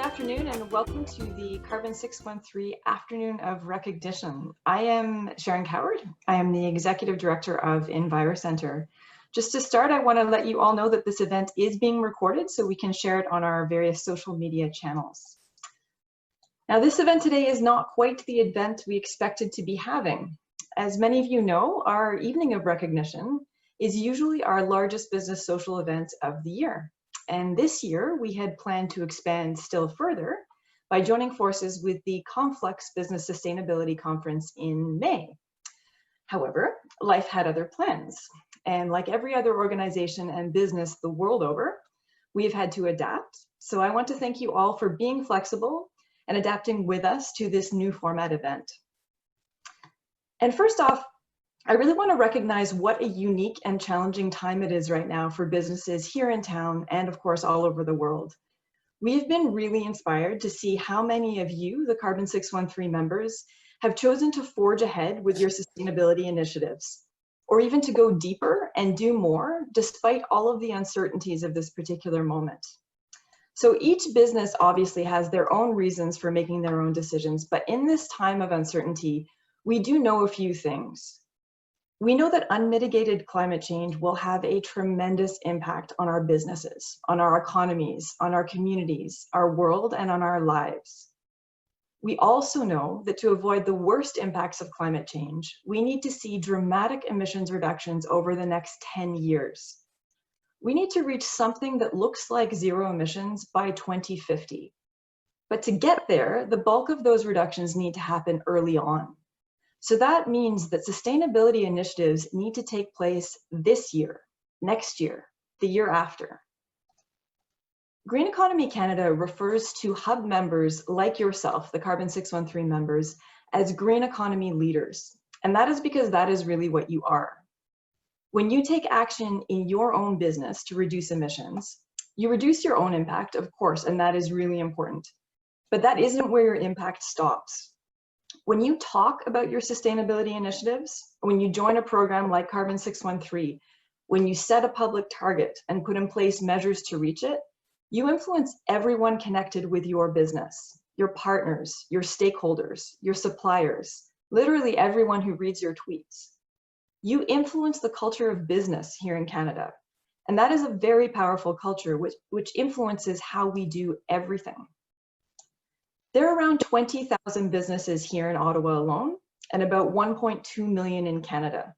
afternoon and welcome to the Carbon 613 Afternoon of Recognition. I am Sharon Coward. I am the Executive Director of EnviroCentre. Just to start, I want to let you all know that this event is being recorded so we can share it on our various social media channels. Now, this event today is not quite the event we expected to be having. As many of you know, our Evening of Recognition is usually our largest business social event of the year. And this year, we had planned to expand still further by joining forces with the Complex Business Sustainability Conference in May. However, life had other plans. And like every other organization and business the world over, we have had to adapt. So I want to thank you all for being flexible and adapting with us to this new format event. And first off, I really want to recognize what a unique and challenging time it is right now for businesses here in town and of course all over the world. We've been really inspired to see how many of you, the Carbon 613 members, have chosen to forge ahead with your sustainability initiatives, or even to go deeper and do more despite all of the uncertainties of this particular moment. So each business obviously has their own reasons for making their own decisions, but in this time of uncertainty, we do know a few things. We know that unmitigated climate change will have a tremendous impact on our businesses, on our economies, on our communities, our world, and on our lives. We also know that to avoid the worst impacts of climate change, we need to see dramatic emissions reductions over the next 10 years. We need to reach something that looks like zero emissions by 2050. But to get there, the bulk of those reductions need to happen early on. So that means that sustainability initiatives need to take place this year, next year, the year after. Green Economy Canada refers to hub members like yourself, the Carbon 613 members, as green economy leaders. And that is because that is really what you are. When you take action in your own business to reduce emissions, you reduce your own impact, of course, and that is really important. But that isn't where your impact stops. When you talk about your sustainability initiatives, when you join a program like Carbon 613, when you set a public target and put in place measures to reach it, you influence everyone connected with your business, your partners, your stakeholders, your suppliers, literally everyone who reads your tweets. You influence the culture of business here in Canada. And that is a very powerful culture which influences how we do everything. There are around 20,000 businesses here in Ottawa alone, and about 1.2 million in Canada.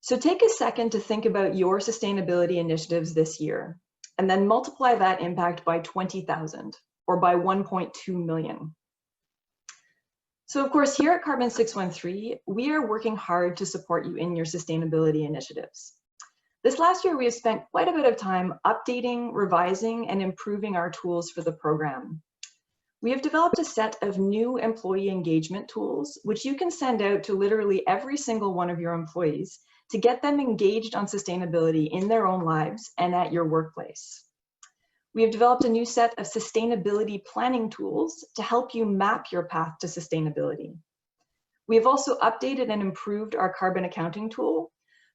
So take a second to think about your sustainability initiatives this year, and then multiply that impact by 20,000, or by 1.2 million. So of course, here at Carbon 613, we are working hard to support you in your sustainability initiatives. This last year, we have spent quite a bit of time updating, revising, and improving our tools for the program. We have developed a set of new employee engagement tools, which you can send out to literally every single one of your employees to get them engaged on sustainability in their own lives and at your workplace. We have developed a new set of sustainability planning tools to help you map your path to sustainability. We have also updated and improved our carbon accounting tool,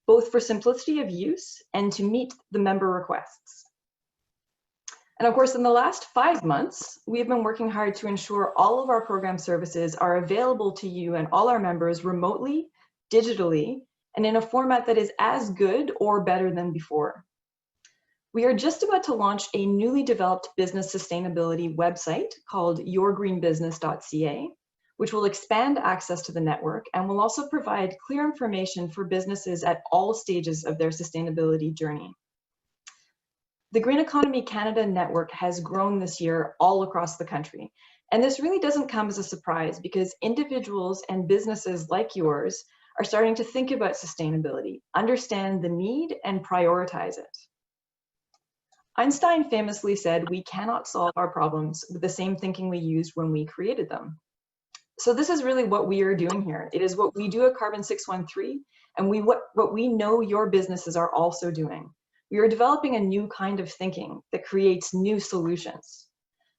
both for simplicity of use and to meet the member requests. And of course, in the last 5 months, we have been working hard to ensure all of our program services are available to you and all our members remotely, digitally, and in a format that is as good or better than before. We are just about to launch a newly developed business sustainability website called yourgreenbusiness.ca, which will expand access to the network and will also provide clear information for businesses at all stages of their sustainability journey. The Green Economy Canada network has grown this year all across the country. And this really doesn't come as a surprise because individuals and businesses like yours are starting to think about sustainability, understand the need, and prioritize it. Einstein famously said, "We cannot solve our problems with the same thinking we used when we created them." So this is really what we are doing here. It is what we do at Carbon 613, and what we know your businesses are also doing. We are developing a new kind of thinking that creates new solutions.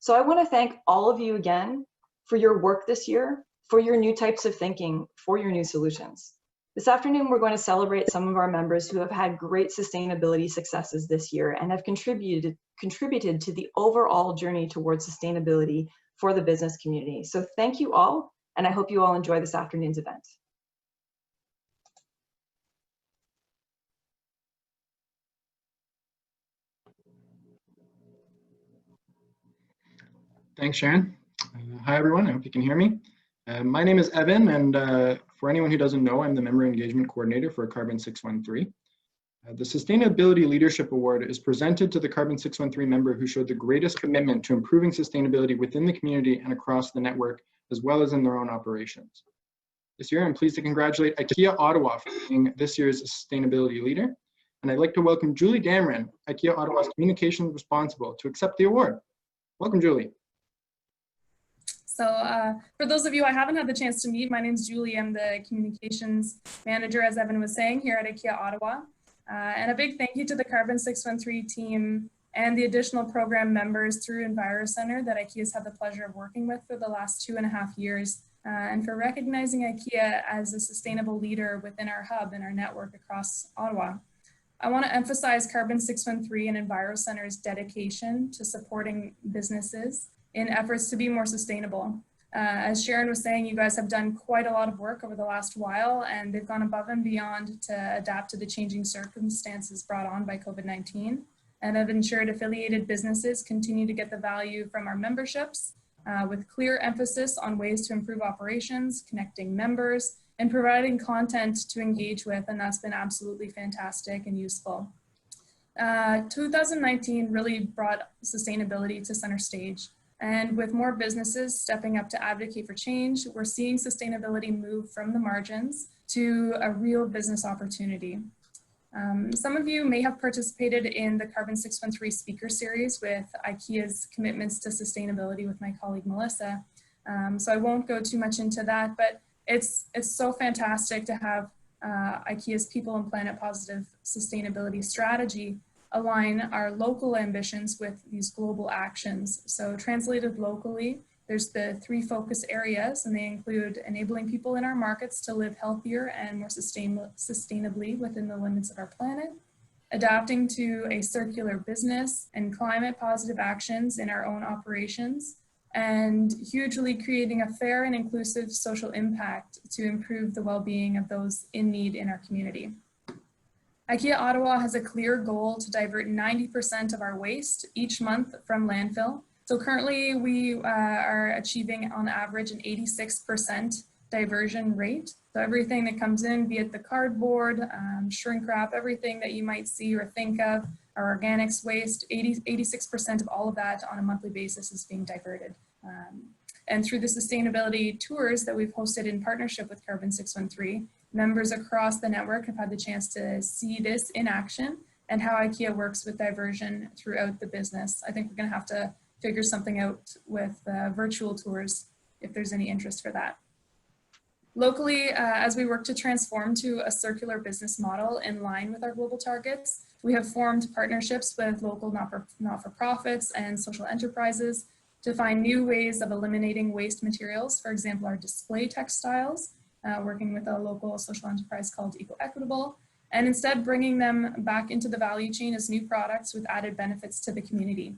So I want to thank all of you again for your work this year, for your new types of thinking, for your new solutions. This afternoon, we're going to celebrate some of our members who have had great sustainability successes this year and have contributed to the overall journey towards sustainability for the business community. So thank you all, and I hope you all enjoy this afternoon's event. Thanks, Sharon. Hi, everyone. I hope you can hear me. My name is Evan, and for anyone who doesn't know, I'm the Member Engagement Coordinator for Carbon 613. The Sustainability Leadership Award is presented to the Carbon 613 member who showed the greatest commitment to improving sustainability within the community and across the network, as well as in their own operations. This year, I'm pleased to congratulate IKEA Ottawa for being this year's Sustainability Leader. And I'd like to welcome Julie Dameron, IKEA Ottawa's Communications Responsible, to accept the award. Welcome, Julie. So for those of you I haven't had the chance to meet, my name's Julie. I'm the Communications Manager, as Evan was saying, here at IKEA Ottawa. And a big thank you to the Carbon 613 team and the additional program members through EnviroCentre that IKEA's had the pleasure of working with for the last 2.5 years, and for recognizing IKEA as a sustainable leader within our hub and our network across Ottawa. I want to emphasize Carbon 613 and EnviroCentre's dedication to supporting businesses in efforts to be more sustainable. As Sharon was saying, you guys have done quite a lot of work over the last while, and they've gone above and beyond to adapt to the changing circumstances brought on by COVID-19, and have ensured affiliated businesses continue to get the value from our memberships, with clear emphasis on ways to improve operations, connecting members, and providing content to engage with, and that's been absolutely fantastic and useful. 2019 really brought sustainability to center stage. And with more businesses stepping up to advocate for change, we're seeing sustainability move from the margins to a real business opportunity. Some of you may have participated in the Carbon 613 speaker series with IKEA's commitments to sustainability with my colleague Melissa. So I won't go too much into that, but it's so fantastic to have IKEA's People and Planet Positive sustainability strategy align our local ambitions with these global actions. So translated locally, there's the 3 focus areas, and they include enabling people in our markets to live healthier and more sustainably within the limits of our planet, adapting to a circular business and climate positive actions in our own operations, and hugely creating a fair and inclusive social impact to improve the well-being of those in need in our community. IKEA Ottawa has a clear goal to divert 90% of our waste each month from landfill. So currently we are achieving on average an 86% diversion rate. So everything that comes in, be it the cardboard, shrink wrap, everything that you might see or think of, our organics waste, 86% of all of that on a monthly basis is being diverted. And through the sustainability tours that we've hosted in partnership with Carbon 613, members across the network have had the chance to see this in action and how IKEA works with diversion throughout the business. I think we're going to have to figure something out with virtual tours if there's any interest for that. Locally, as we work to transform to a circular business model in line with our global targets, we have formed partnerships with local not-for-profits and social enterprises to find new ways of eliminating waste materials, for example, our display textiles, working with a local social enterprise called Eco-Equitable, and instead bringing them back into the value chain as new products with added benefits to the community.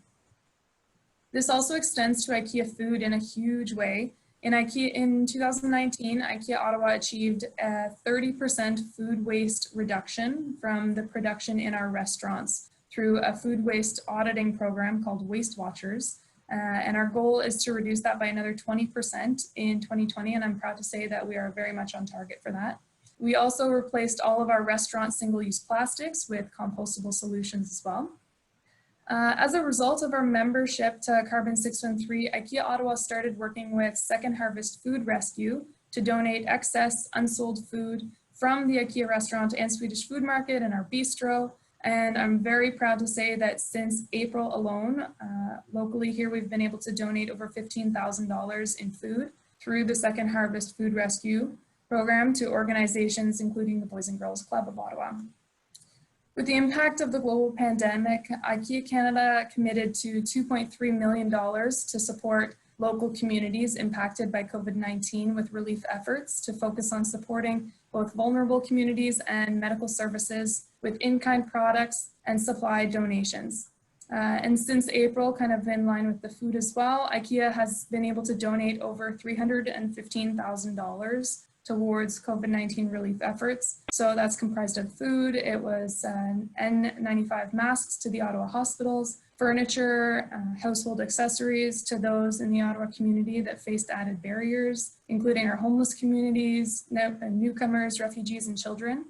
This also extends to IKEA Food in a huge way. In 2019, IKEA Ottawa achieved a 30% food waste reduction from the production in our restaurants through a food waste auditing program called Waste Watchers. And our goal is to reduce that by another 20% in 2020, and I'm proud to say that we are very much on target for that. We also replaced all of our restaurant single-use plastics with compostable solutions as well. As a result of our membership to Carbon 613, IKEA Ottawa started working with Second Harvest Food Rescue to donate excess unsold food from the IKEA restaurant and Swedish food market and our bistro. And I'm very proud to say that since April alone, locally here, we've been able to donate over $15,000 in food through the Second Harvest Food Rescue program to organizations including the Boys and Girls Club of Ottawa. With the impact of the global pandemic, IKEA Canada committed to $2.3 million to support local communities impacted by COVID-19 with relief efforts to focus on supporting both vulnerable communities and medical services with in-kind products and supply donations. And since April, kind of in line with the food as well, IKEA has been able to donate over $315,000 towards COVID-19 relief efforts. So that's comprised of food, it was N95 masks to the Ottawa hospitals, furniture, household accessories to those in the Ottawa community that faced added barriers, including our homeless communities, newcomers, refugees, and children.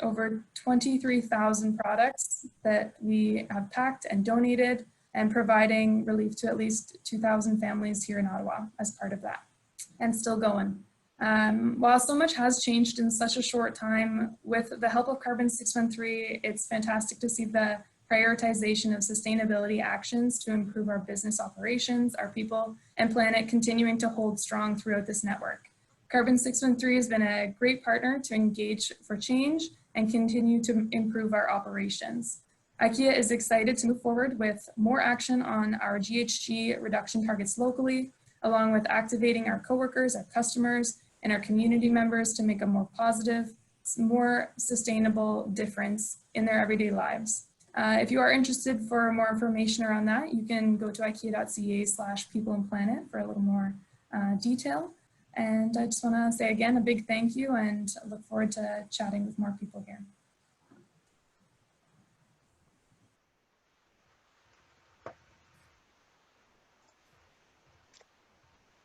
Over 23,000 products that we have packed and donated, and providing relief to at least 2,000 families here in Ottawa as part of that, and still going. While so much has changed in such a short time, with the help of Carbon 613, it's fantastic to see the prioritization of sustainability actions to improve our business operations, our people, and planet continuing to hold strong throughout this network. Carbon 613 has been a great partner to engage for change and continue to improve our operations. IKEA is excited to move forward with more action on our GHG reduction targets locally, along with activating our coworkers, our customers, and our community members to make a more positive, more sustainable difference in their everyday lives. If you are interested for more information around that, you can go to ikea.ca/people and planet for a little more detail. And I just want to say again a big thank you, and look forward to chatting with more people here.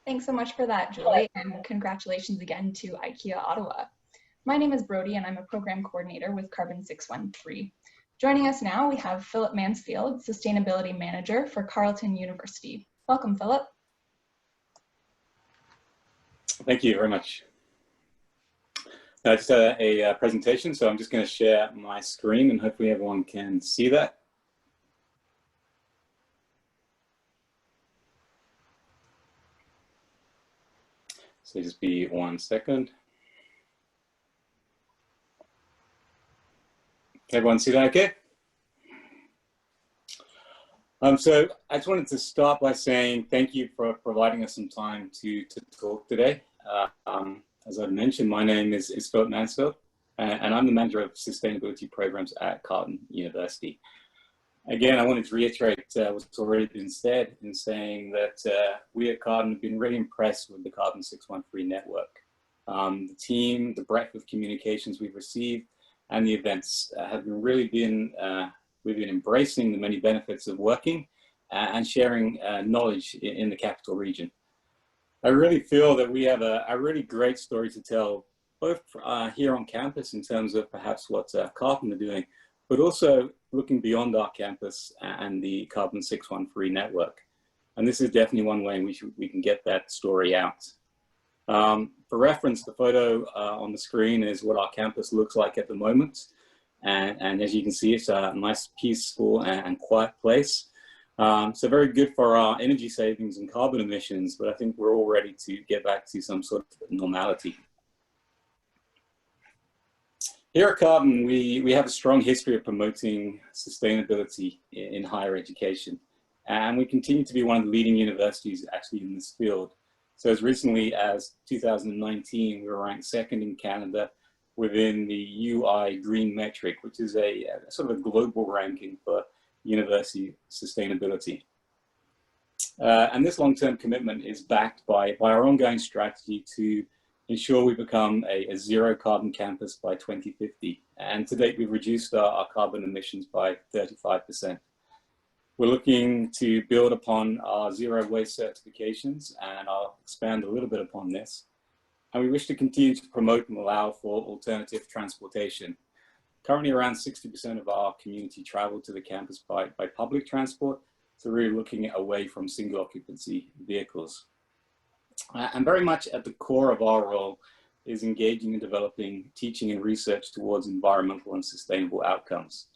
Thanks so much for that, Julie, and congratulations again to IKEA Ottawa. My name is Brody, and I'm a program coordinator with Carbon 613. Joining us now, we have Philip Mansfield, Sustainability Manager for Carleton University. Welcome, Philip. Thank you very much. That's a presentation, so I'm just going to share my screen and hopefully everyone can see that. So just be 1 second. Everyone see that okay? So I just wanted to start by saying thank you for providing us some time to talk today. As I mentioned, my name is Philip Mansfield, and I'm the manager of sustainability programs at Carleton University. Again, I wanted to reiterate what's already been said in saying that we at Carleton have been really impressed with the Carbon 613 network. The team, the breadth of communications we've received, and the events have really been, we've been embracing the many benefits of working and sharing knowledge in the capital region. I really feel that we have a really great story to tell, both here on campus in terms of perhaps what Carleton are doing, but also looking beyond our campus and the Carbon 613 network. And this is definitely one way in which we can get that story out. For reference, the photo on the screen is what our campus looks like at the moment. And as you can see, it's a nice, peaceful and quiet place. So very good for our energy savings and carbon emissions, but I think we're all ready to get back to some sort of normality. Here at Carleton, we have a strong history of promoting sustainability in higher education. And we continue to be one of the leading universities actually in this field. So as recently as 2019, we were ranked second in Canada within the UI Green Metric, which is a sort of a global ranking for university sustainability. And this long-term commitment is backed by our ongoing strategy to ensure we become a zero carbon campus by 2050. And to date, we've reduced our carbon emissions by 35%. We're looking to build upon our zero waste certifications, and I'll expand a little bit upon this. And we wish to continue to promote and allow for alternative transportation. Currently, around 60% of our community travel to the campus by public transport, so really looking away from single occupancy vehicles. And very much at the core of our role is engaging in developing teaching and research towards environmental and sustainable outcomes.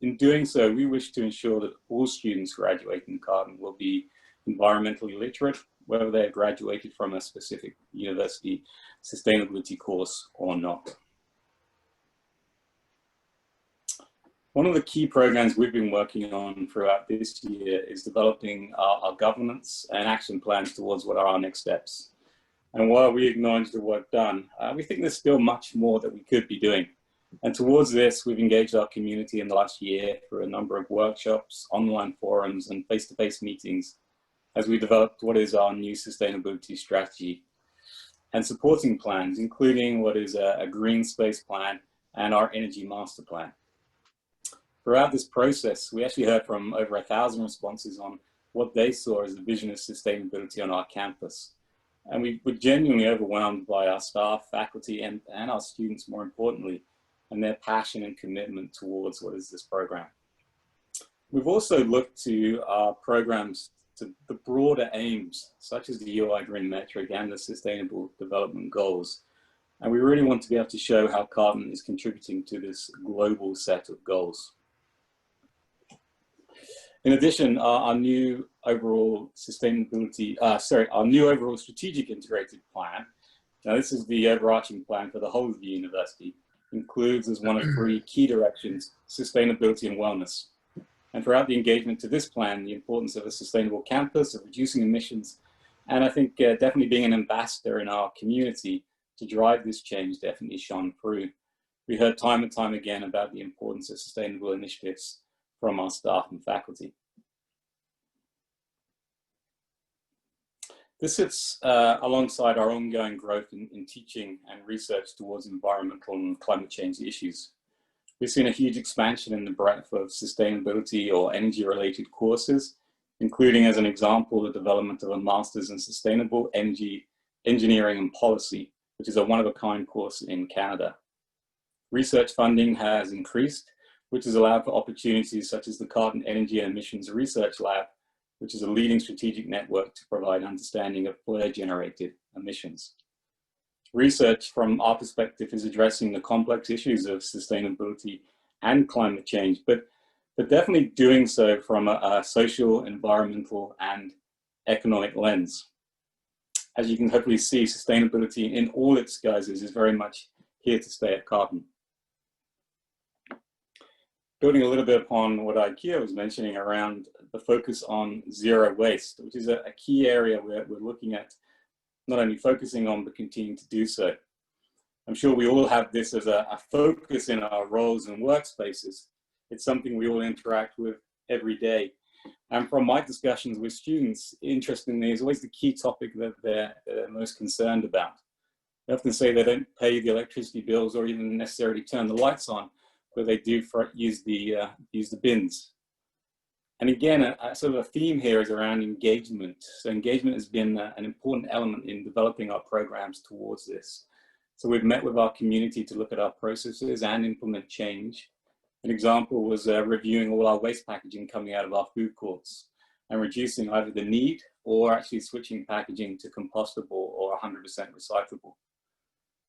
In doing so, we wish to ensure that all students graduating in Carleton will be environmentally literate, whether they have graduated from a specific university sustainability course or not. One of the key programs we've been working on throughout this year is developing our governance and action plans towards what are our next steps. And while we acknowledge the work done, we think there's still much more that we could be doing. And towards this, we've engaged our community in the last year through a number of workshops, online forums, and face-to-face meetings as we developed what is our new sustainability strategy and supporting plans, including what is a green space plan and our energy master plan. Throughout this process, we actually heard from over 1,000 responses on what they saw as the vision of sustainability on our campus. And we were genuinely overwhelmed by our staff, faculty, and our students, more importantly, and their passion and commitment towards what is this program. We've also looked to our programs to the broader aims, such as the UI Green Metric and the Sustainable Development Goals. And we really want to be able to show how Carleton is contributing to this global set of goals. In addition, our new overall our new overall strategic integrated plan, now this is the overarching plan for the whole of the university, includes as one of 3 key directions, sustainability and wellness. And throughout the engagement to this plan, the importance of a sustainable campus, of reducing emissions, and I think definitely being an ambassador in our community to drive this change definitely shone through. We heard time and time again about the importance of sustainable initiatives from our staff and faculty. This sits alongside our ongoing growth in teaching and research towards environmental and climate change issues. We've seen a huge expansion in the breadth of sustainability or energy-related courses, including, as an example, the development of a Master's in Sustainable Energy Engineering and Policy, which is a one-of-a-kind course in Canada. Research funding has increased, which has allowed for opportunities such as the Carleton Energy and Emissions Research Lab, which is a leading strategic network to provide understanding of flare-generated emissions. Research, from our perspective, is addressing the complex issues of sustainability and climate change, but definitely doing so from a social, environmental, and economic lens. As you can hopefully see, sustainability in all its guises is very much here to stay at Carleton. Building a little bit upon what IKEA was mentioning around the focus on zero waste, which is a key area where we're looking at not only focusing on, but continuing to do so. I'm sure we all have this as a focus in our roles and workspaces. It's something we all interact with every day. And from my discussions with students, interestingly, is always the key topic that they're most concerned about. They often say they don't pay the electricity bills or even necessarily turn the lights on, but they do use the bins. And again, a sort of a theme here is around engagement. So engagement has been an important element in developing our programs towards this. So we've met with our community to look at our processes and implement change. An example was reviewing all our waste packaging coming out of our food courts and reducing either the need or actually switching packaging to compostable or 100% recyclable.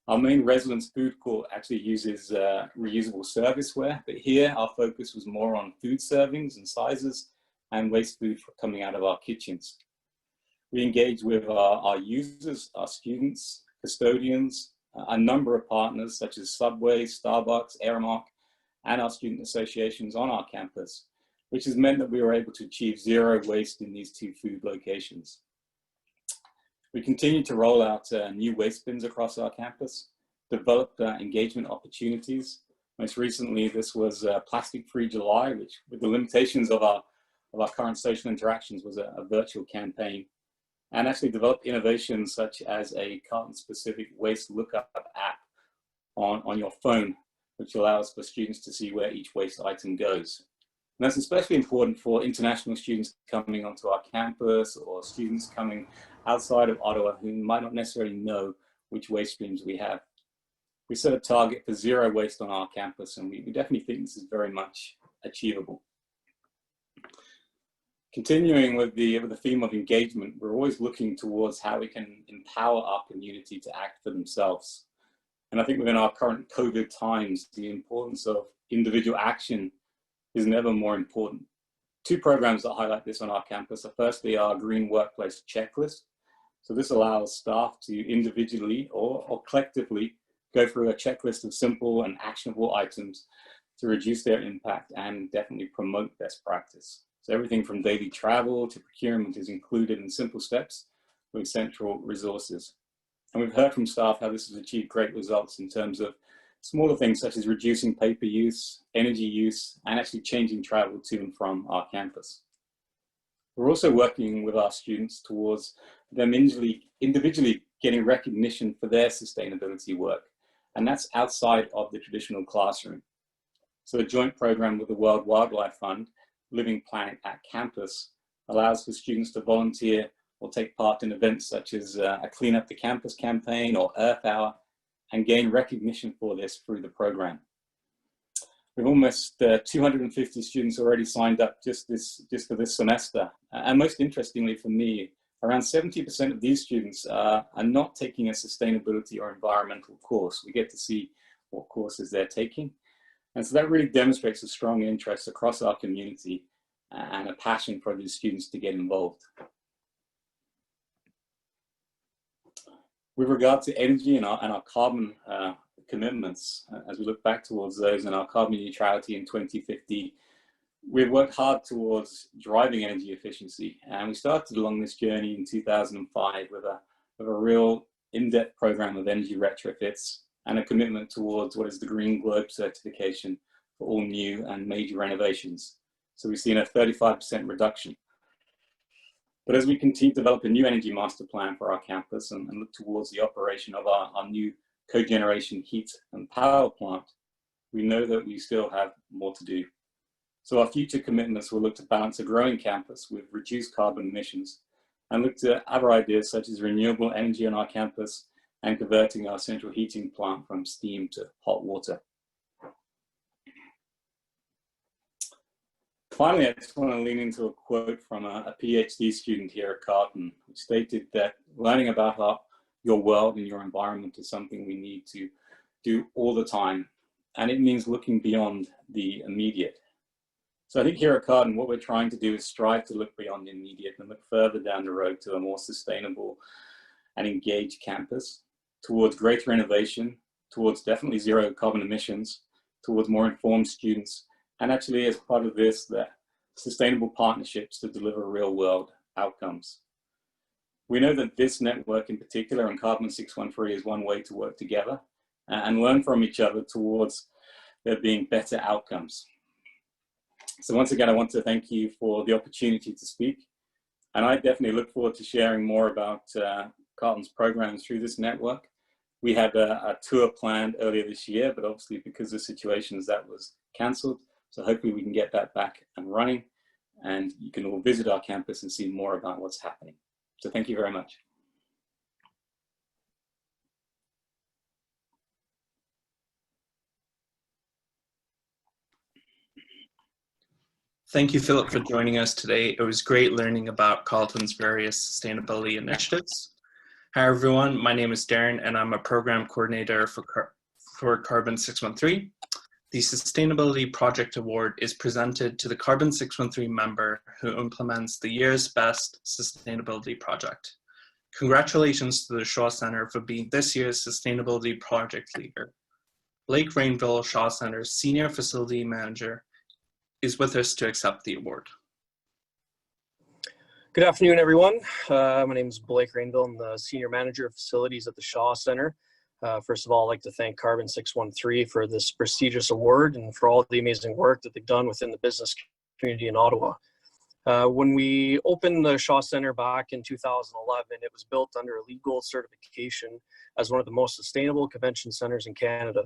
Our main residence food court actually uses reusable serviceware, but here our focus was more on food servings and sizes and waste food coming out of our kitchens. We engage with our users, our students, custodians, a number of partners such as Subway, Starbucks, Aramark, and our student associations on our campus, which has meant that we were able to achieve zero waste in these 2 food locations. We continue to roll out new waste bins across our campus, developed engagement opportunities. Most recently, this was Plastic-Free July, which with the limitations of our current social interactions was a virtual campaign, and actually developed innovations such as a Carleton-specific waste lookup app on your phone, which allows for students to see where each waste item goes. And that's especially important for international students coming onto our campus or students coming outside of Ottawa who might not necessarily know which waste streams we have. We set a target for zero waste on our campus, and we definitely think this is very much achievable. Continuing with the theme of engagement, we're always looking towards how we can empower our community to act for themselves. And I think within our current COVID times, the importance of individual action is never more important. 2 programs that highlight this on our campus are firstly our Green Workplace Checklist. So this allows staff to individually or collectively go through a checklist of simple and actionable items to reduce their impact and definitely promote best practice. So everything from daily travel to procurement is included in simple steps with central resources. And we've heard from staff how this has achieved great results in terms of smaller things such as reducing paper use, energy use, and actually changing travel to and from our campus. We're also working with our students towards them individually getting recognition for their sustainability work, and that's outside of the traditional classroom. So a joint program with the World Wildlife Fund, Living Planet at Campus, allows for students to volunteer or take part in events such as a Clean Up the Campus campaign or Earth Hour, and gain recognition for this through the program. We've almost 250 students already signed up just for this semester. And most interestingly for me, around 70% of these students are not taking a sustainability or environmental course. We get to see what courses they're taking. And so that really demonstrates a strong interest across our community and a passion for these students to get involved. With regard to energy and our carbon commitments, as we look back towards those and our carbon neutrality in 2050, we've worked hard towards driving energy efficiency. And we started along this journey in 2005 with a real in-depth program of energy retrofits and a commitment towards what is the Green Globe certification for all new and major renovations. So we've seen a 35% reduction. But as we continue to develop a new energy master plan for our campus and look towards the operation of our new cogeneration heat and power plant, we know that we still have more to do. So our future commitments will look to balance a growing campus with reduced carbon emissions and look to other ideas such as renewable energy on our campus and converting our central heating plant from steam to hot water. Finally, I just want to lean into a quote from a PhD student here at Carleton, which stated that learning about your world and your environment is something we need to do all the time. And it means looking beyond the immediate. So I think here at Carleton, what we're trying to do is strive to look beyond the immediate and look further down the road to a more sustainable and engaged campus, towards greater innovation, towards definitely zero carbon emissions, towards more informed students, and actually as part of this, the sustainable partnerships to deliver real world outcomes. We know that this network in particular and Carbon 613 is one way to work together and learn from each other towards there being better outcomes. So once again, I want to thank you for the opportunity to speak. And I definitely look forward to sharing more about Carleton's programs through this network. We had a tour planned earlier this year, but obviously because of situations that was cancelled. So hopefully we can get that back and running and you can all visit our campus and see more about what's happening. So thank you very much. Thank you, Philip, for joining us today. It was great learning about Carleton's various sustainability initiatives. Hi, everyone. My name is Darren, and I'm a program coordinator for Carbon 613. The Sustainability Project Award is presented to the Carbon 613 member who implements the year's best sustainability project. Congratulations to the Shaw Centre for being this year's Sustainability Project Leader. Blake Rainville, Shaw Centre's Senior Facility Manager, is with us to accept the award. Good afternoon, everyone. My name is Blake Rainville. I'm the Senior Manager of Facilities at the Shaw Centre. First of all, I'd like to thank Carbon 613 for this prestigious award and for all the amazing work that they've done within the business community in Ottawa. When we opened the Shaw Centre back in 2011, it was built under a LEED Gold certification as one of the most sustainable convention centres in Canada.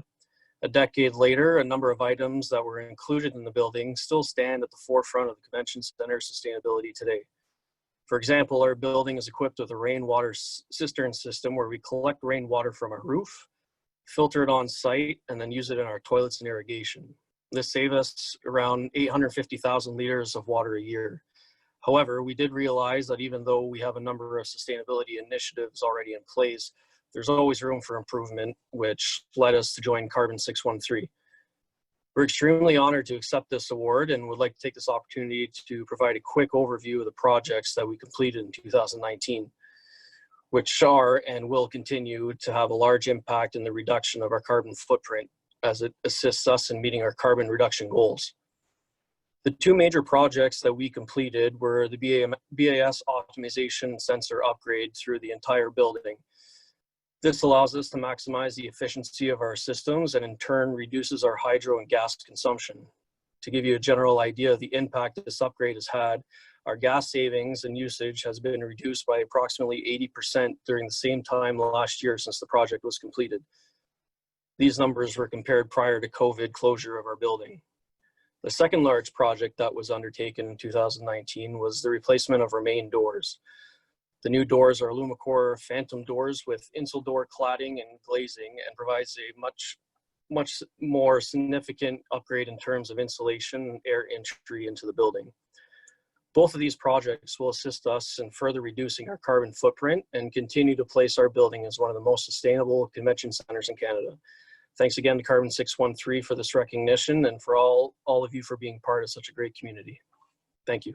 A decade later, a number of items that were included in the building still stand at the forefront of the convention centre sustainability today. For example, our building is equipped with a rainwater cistern system where we collect rainwater from our roof, filter it on site, and then use it in our toilets and irrigation. This saved us around 850,000 liters of water a year. However, we did realize that even though we have a number of sustainability initiatives already in place, there's always room for improvement, which led us to join Carbon 613. We're extremely honored to accept this award and would like to take this opportunity to provide a quick overview of the projects that we completed in 2019, which are and will continue to have a large impact in the reduction of our carbon footprint. as it assists us in meeting our carbon reduction goals. The two major projects that we completed were the BAS optimization sensor upgrade through the entire building. This allows us to maximize the efficiency of our systems and in turn reduces our hydro and gas consumption. To give you a general idea of the impact this upgrade has had, our gas savings and usage has been reduced by approximately 80% during the same time last year since the project was completed. These numbers were compared prior to COVID closure of our building. The second large project that was undertaken in 2019 was the replacement of our main doors. The new doors are Alumacor phantom doors with insul door cladding and glazing and provides a much more significant upgrade in terms of insulation and air entry into the building. Both of these projects will assist us in further reducing our carbon footprint and continue to place our building as one of the most sustainable convention centers in Canada. Thanks again to Carbon 613 for this recognition and for all of you for being part of such a great community. Thank you.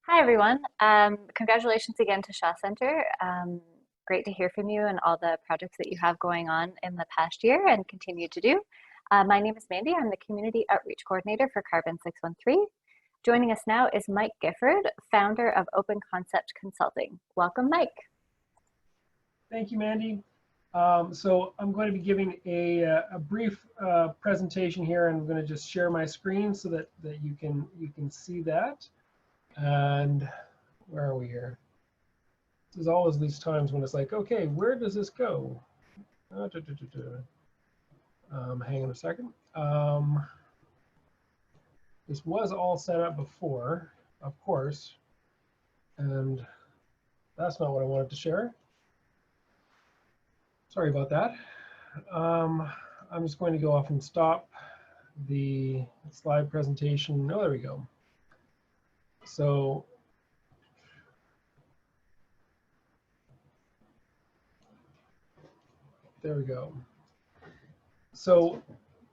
Hi, everyone. Congratulations again to Shaw Centre. Great to hear from you and all the projects that you have going on in the past year and continue to do. My name is Mandy. I'm the Community Outreach Coordinator for Carbon 613. Joining us now is Mike Gifford, founder of Open Concept Consulting. Welcome, Mike. Thank you, Mandy. So I'm going to be giving a brief presentation here, and I'm going to just share my screen so that you can see that. And where are we here? There's always these times when it's like, okay, where does this go? Hang on a second. This was all set up before, of course, and that's not what I wanted to share. Sorry about that. I'm just going to go off and stop the slide presentation. Oh, there we go. So there we go. So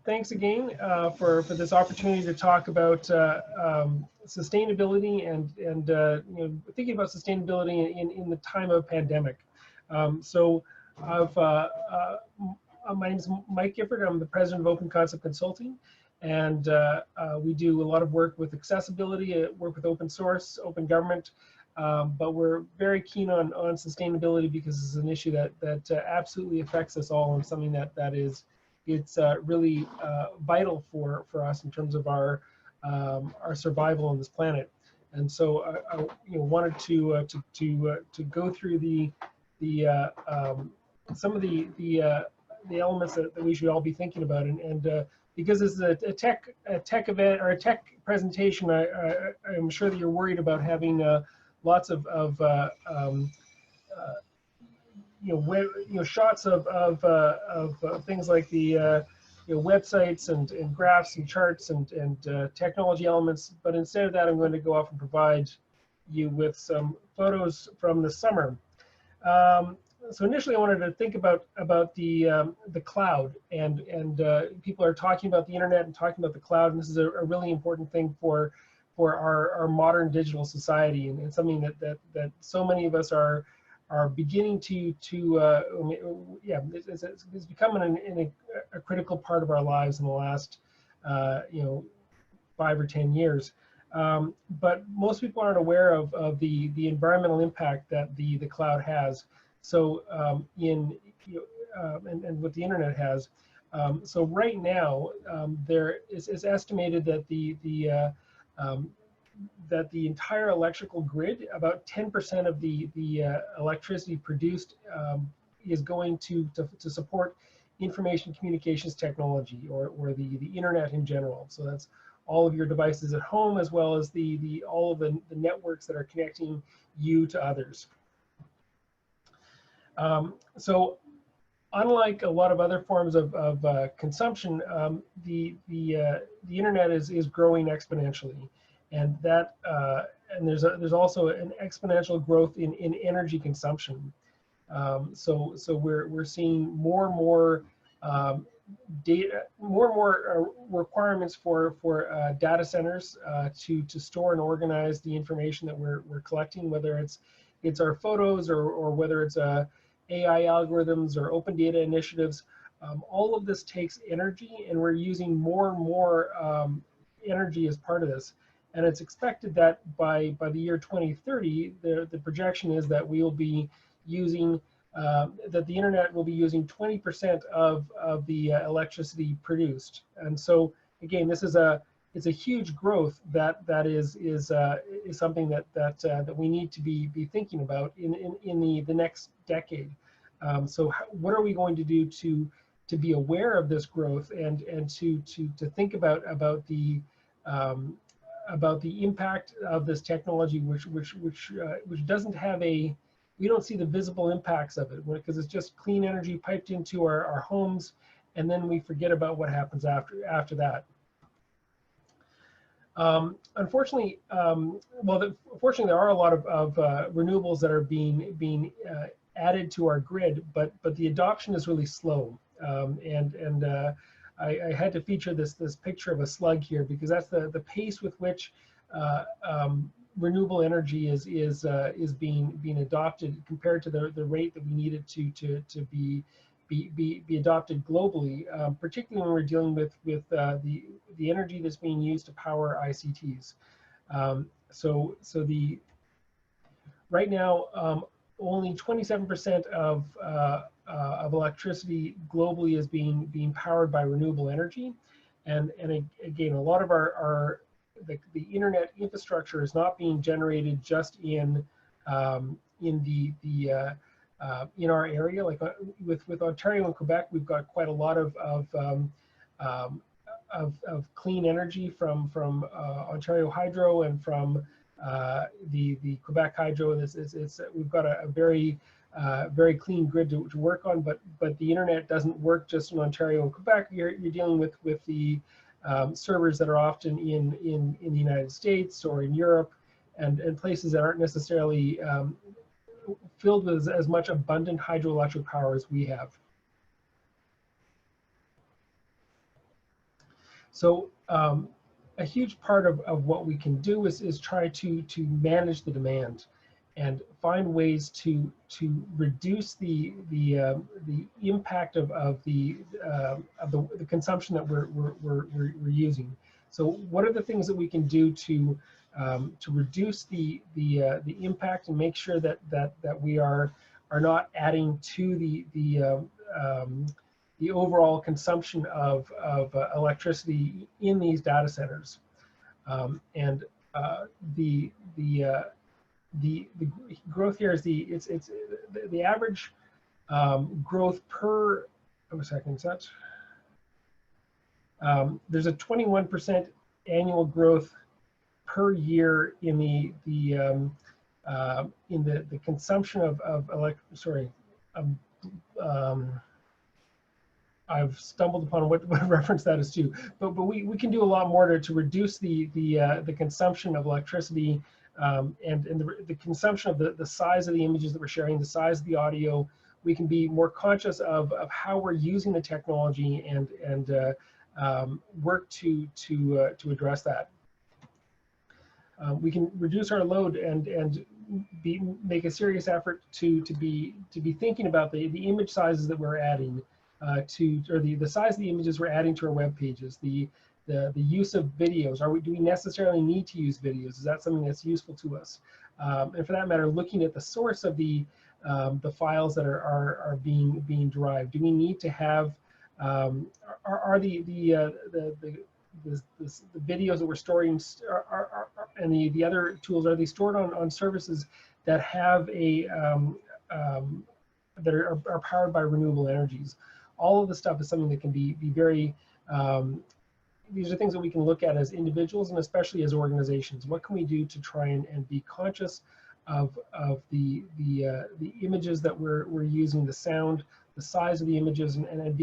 thanks again for this opportunity to talk about sustainability and thinking about sustainability in the time of pandemic. My name is Mike Gifford. I'm the president of Open Concept Consulting, and we do a lot of work with accessibility, work with open source, open government, but we're very keen on sustainability because it's an issue that absolutely affects us all and something it's really vital for us in terms of our survival on this planet. And so I wanted to go through some of the elements that we should all be thinking about, and because this is a tech event or a tech presentation, I'm sure that you're worried about having lots of shots of things like the websites and graphs and charts and technology elements. But instead of that, I'm going to go off and provide you with some photos from the summer. So initially, I wanted to think about the cloud, and people are talking about the internet and talking about the cloud, and this is a really important thing for our modern digital society, and it's something that so many of us are beginning to it's becoming a critical part of our lives in the last 5 or 10 years. But most people aren't aware of the environmental impact that the cloud has. So and what the internet has. So right now, there is estimated that that the entire electrical grid, about 10% of the electricity produced, is going to support information communications technology or the internet in general. So that's all of your devices at home, as well as all of the networks that are connecting you to others. So unlike a lot of other forms of consumption, the internet is growing exponentially, and that and there's also an exponential growth in energy consumption. So we're seeing more and more data, more and more requirements for data centers to store and organize the information that we're collecting, whether it's our photos or whether it's AI algorithms or open data initiatives. All of this takes energy, and we're using more and more energy as part of this. And it's expected that by the year 2030, the projection is that we will be using, that the internet will be using 20% of the electricity produced. And so again, this is it's a huge growth that is something that we need to be thinking about in the next decade. So what are we going to do to be aware of this growth and to think about the impact of this technology, which doesn't have we don't see the visible impacts of it, because it's just clean energy piped into our homes, and then we forget about what happens after that. Unfortunately, fortunately, there are a lot of renewables that are being added to our grid, but the adoption is really slow. I had to feature this picture of a slug here because that's the pace with which renewable energy is being adopted compared to the rate that we need it to be adopted globally, particularly when we're dealing with the energy that's being used to power ICTs. Right now, only 27% of electricity globally is being powered by renewable energy, and again, a lot of the internet infrastructure is not being generated just in our area. Like with Ontario and Quebec, we've got quite a lot of clean energy from Ontario Hydro and from the Quebec Hydro. We've got a very clean grid to work on, but the internet doesn't work just in Ontario and Quebec. You're dealing with the servers that are often in the United States or in Europe, and places that aren't necessarily filled with as much abundant hydroelectric power as we have. So a huge part of what we can do is try to manage the demand and find ways to reduce the impact of the consumption that we're using. So what are the things that we can do to reduce the impact and make sure that we are not adding to the overall consumption of electricity in these data centers? The growth here is the average growth per. Oh, a second, is that? There's a 21% annual growth per year in the consumption of I've stumbled upon what reference that is to, but we can do a lot more to reduce the consumption of electricity and the consumption of the size of the images that we're sharing, the size of the audio. We can be more conscious of how we're using the technology and work to address that. We can reduce our load and make a serious effort to be thinking about the image sizes that we're adding or the size of the images we're adding to our web pages, the use of videos. Do we necessarily need to use videos? Is that something that's useful to us? And for that matter, looking at the source of the files that are being derived. Do we need to have are the videos that we're storing and the other tools, are they stored on services that have that are powered by renewable energies? All of this stuff is something that can be very these are things that we can look at as individuals and especially as organizations. What can we do to try and be conscious of the images that we're using, the sound, the size of the images, and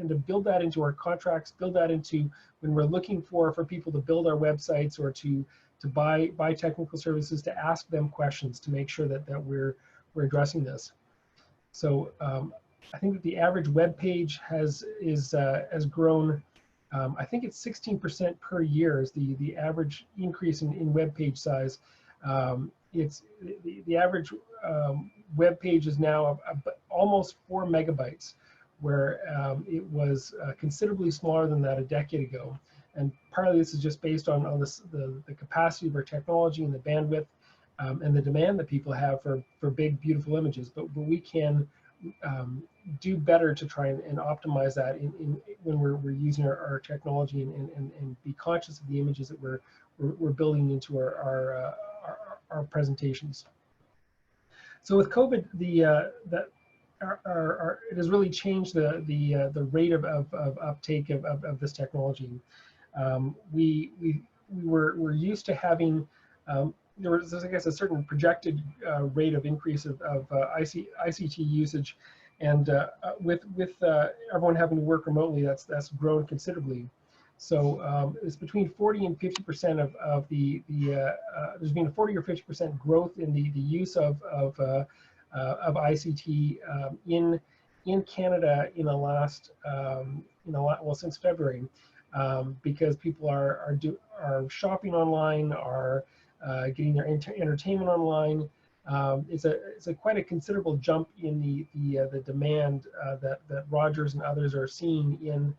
to build that into our contracts, build that into when we're looking for people to build our websites or to buy technical services, to ask them questions to make sure that we're addressing this. So I think that the average web page has grown. I think it's 16% per year is the average increase in web page size. It's the average web page is now almost 4 megabytes, where it was considerably smaller than that a decade ago. And partly this is just based on the capacity of our technology and the bandwidth and the demand that people have for big, beautiful images. But we can do better to try and optimize that when we're using our technology and be conscious of the images that we're building into our presentations. So with COVID, it has really changed the rate of uptake of this technology. We're used to having there was, I guess, a certain projected rate of increase of ICT usage, and with everyone having to work remotely, that's grown considerably. So it's between 40 and 50% of there's been a 40 or 50% growth in the use of ICT in Canada in the last well, since February, because people are shopping online, are getting their entertainment online. It's quite a considerable jump in the demand that Rogers and others are seeing in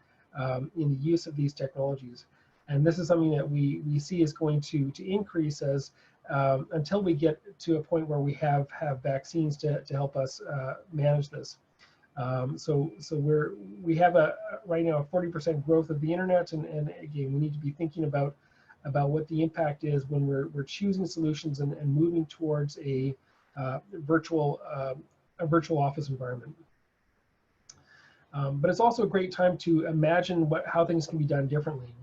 the use of these technologies. And this is something that we see is going to increase as until we get to a point where we have vaccines to help us manage this. So we have right now a 40% growth of the internet, and again, we need to be thinking about what the impact is when we're choosing solutions and moving towards a virtual office environment. But it's also a great time to imagine how things can be done differently.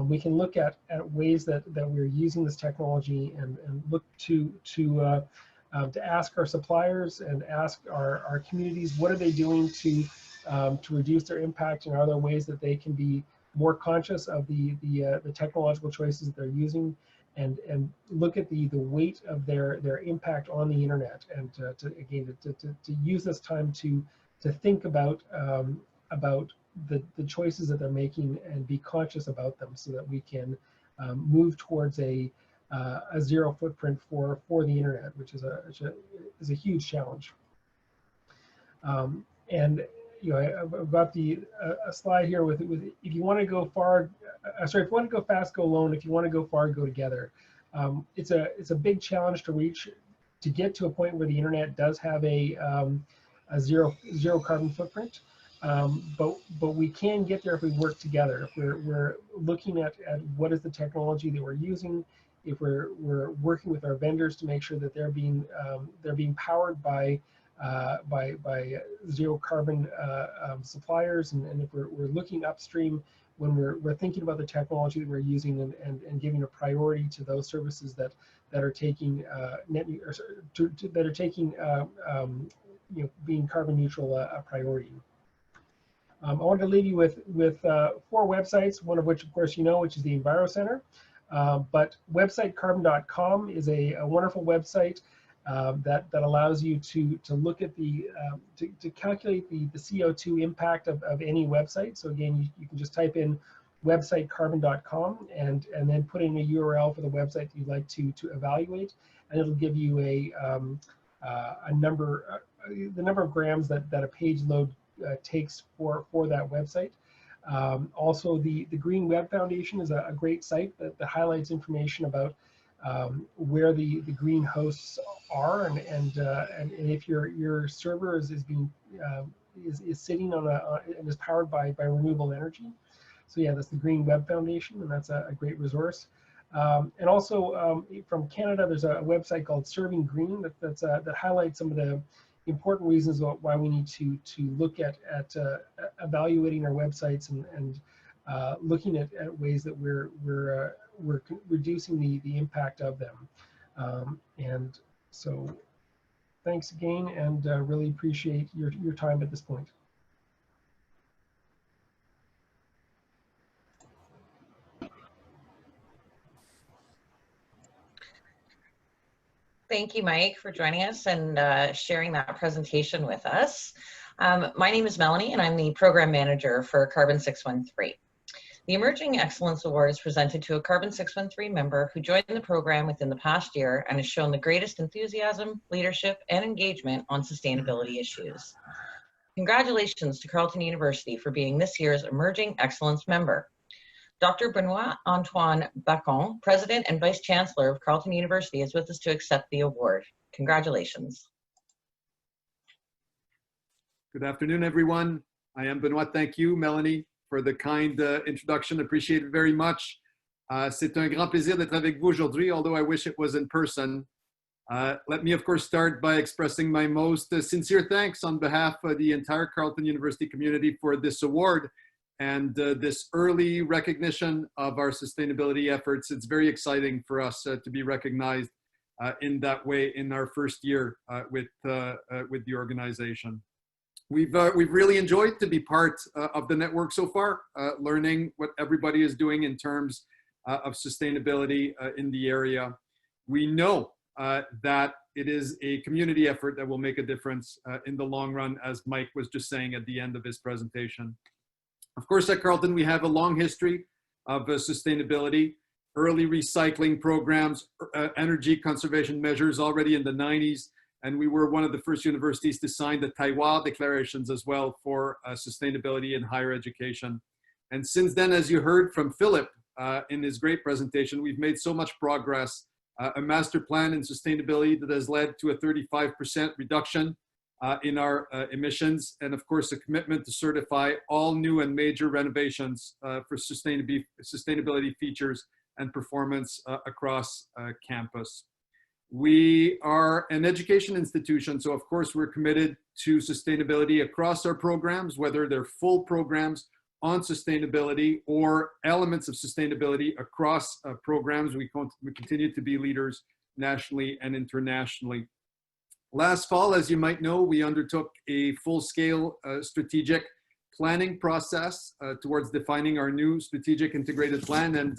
We can look at ways that we're using this technology and look to ask our suppliers and ask our communities, what are they doing to reduce their impact, and are there ways that they can be more conscious of the technological choices that they're using, and look at the weight of their impact on the internet, and to use this time to think about the choices that they're making and be conscious about them, so that we can move towards a zero footprint for the internet, which is a huge challenge. And I've got a slide here with if you want to go far, if you want to go fast, go alone. If you want to go far, go together. It's a big challenge to get to a point where the internet does have a zero carbon footprint. But we can get there if we work together. If we're looking at what is the technology that we're using, if we're working with our vendors to make sure that they're being powered by zero carbon suppliers, and if we're looking upstream when we're thinking about the technology that we're using and giving a priority to those services that are taking being carbon neutral a priority. I wanted to leave you with 4 websites, one of which, of course, which is the Enviro Center. But website carbon.com is a wonderful website that allows you to look at to calculate the CO2 impact of any website. So again, you can just type in website carbon.com and then put in a URL for the website that you'd like to evaluate, and it'll give you the number of grams that a page load takes for that website. Also, the Green Web Foundation is a great site that highlights information about where the green hosts are, and if your server is sitting on and is powered by renewable energy. So yeah, that's the Green Web Foundation, and that's a great resource. And also from Canada, there's a website called Serving Green that highlights some of the important reasons why we need to look at evaluating our websites and looking at ways that we're reducing the impact of them. And so thanks again, and really appreciate your time at this point. Thank you, Mike, for joining us and sharing that presentation with us. My name is Melanie, and I'm the Program Manager for Carbon 613. The Emerging Excellence Award is presented to a Carbon 613 member who joined the program within the past year and has shown the greatest enthusiasm, leadership, and engagement on sustainability issues. Congratulations to Carleton University for being this year's Emerging Excellence member. Dr. Benoit Antoine Bacon, President and Vice Chancellor of Carleton University, is with us to accept the award. Congratulations. Good afternoon, everyone. I am Benoit. Thank you, Melanie, for the kind introduction. Appreciate it very much. C'est un grand plaisir d'être avec vous aujourd'hui, although I wish it was in person. Let me, of course, start by expressing my most sincere thanks on behalf of the entire Carleton University community for this award and this early recognition of our sustainability efforts. It's very exciting for us to be recognized in that way in our first year with the organization. We've really enjoyed to be part of the network so far, learning what everybody is doing in terms of sustainability in the area. We know that it is a community effort that will make a difference in the long run, as Mike was just saying at the end of his presentation. Of course, at Carleton, we have a long history of sustainability, early recycling programs, energy conservation measures already in the 90s. And we were one of the first universities to sign the Taiwan declarations as well for sustainability in higher education. And since then, as you heard from Philip in his great presentation, we've made so much progress. A master plan in sustainability that has led to a 35% reduction in our emissions. And of course, a commitment to certify all new and major renovations for sustainability features and performance across campus. We are an education institution, so of course we're committed to sustainability across our programs, whether they're full programs on sustainability or elements of sustainability across programs. We continue to be leaders nationally and internationally. Last fall, as you might know, we undertook a full-scale strategic planning process towards defining our new strategic integrated plan, and